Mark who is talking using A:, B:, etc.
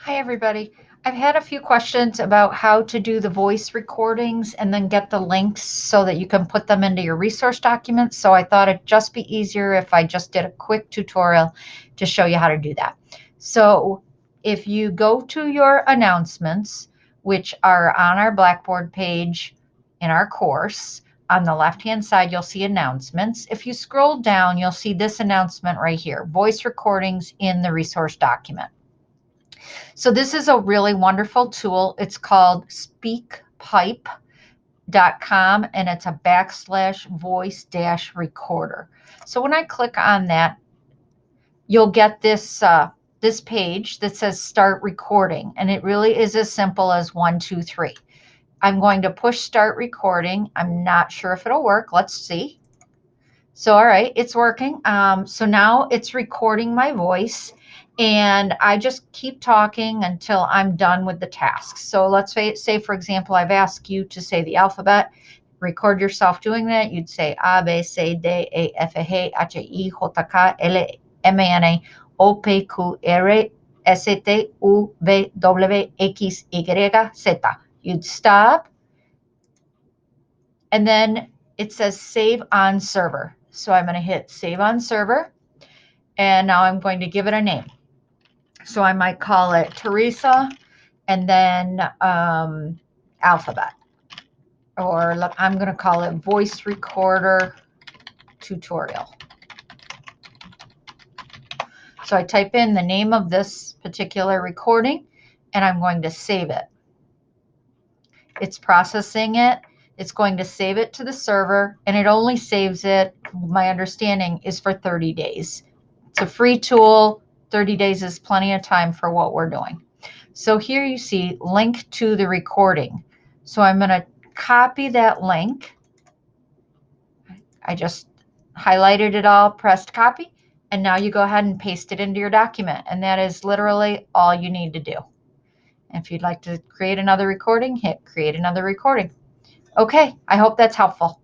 A: Hi, everybody. I've had a few questions about how to do the voice recordings and then get the links so that you can put them into your resource documents. So I thought it'd just be easier if I just did a quick tutorial to show you how to do that. So if you go to your announcements, which are on our Blackboard page in our course, on the left-hand side, you'll see announcements. If you scroll down, you'll see this announcement right here, voice recordings in the resource document. So this is a really wonderful tool. It's called speakpipe.com and it's a /voice-recorder. So when I click on that, you'll get this this page that says start recording, and it really is as simple as 1, 2, 3. I'm going to push start recording. I'm not sure if it'll work. Let's see. So, all right, it's working. So now it's recording my voice, and I just keep talking until I'm done with the tasks. So let's say, for example, I've asked you to say the alphabet. Record yourself doing that. You'd say A, B, C, D, E, F, G, H, I, J, K, L, M, N, O, P, Q, R, S, T, U, V, W, X, Y, Z. You'd stop, and then it says save on server. So I'm going to hit save on server, and now I'm going to give it a name. So I might call it Teresa and then alphabet, or I'm going to call it voice recorder tutorial. So I type in the name of this particular recording and I'm going to save it. It's processing it. It's going to save it to the server, and it only saves it, my understanding, is for 30 days. It's a free tool. 30 days is plenty of time for what we're doing. So here you see link to the recording. So I'm going to copy that link. I just highlighted it all, pressed copy, and now you go ahead and paste it into your document. And that is literally all you need to do. If you'd like to create another recording, hit create another recording. Okay, I hope that's helpful.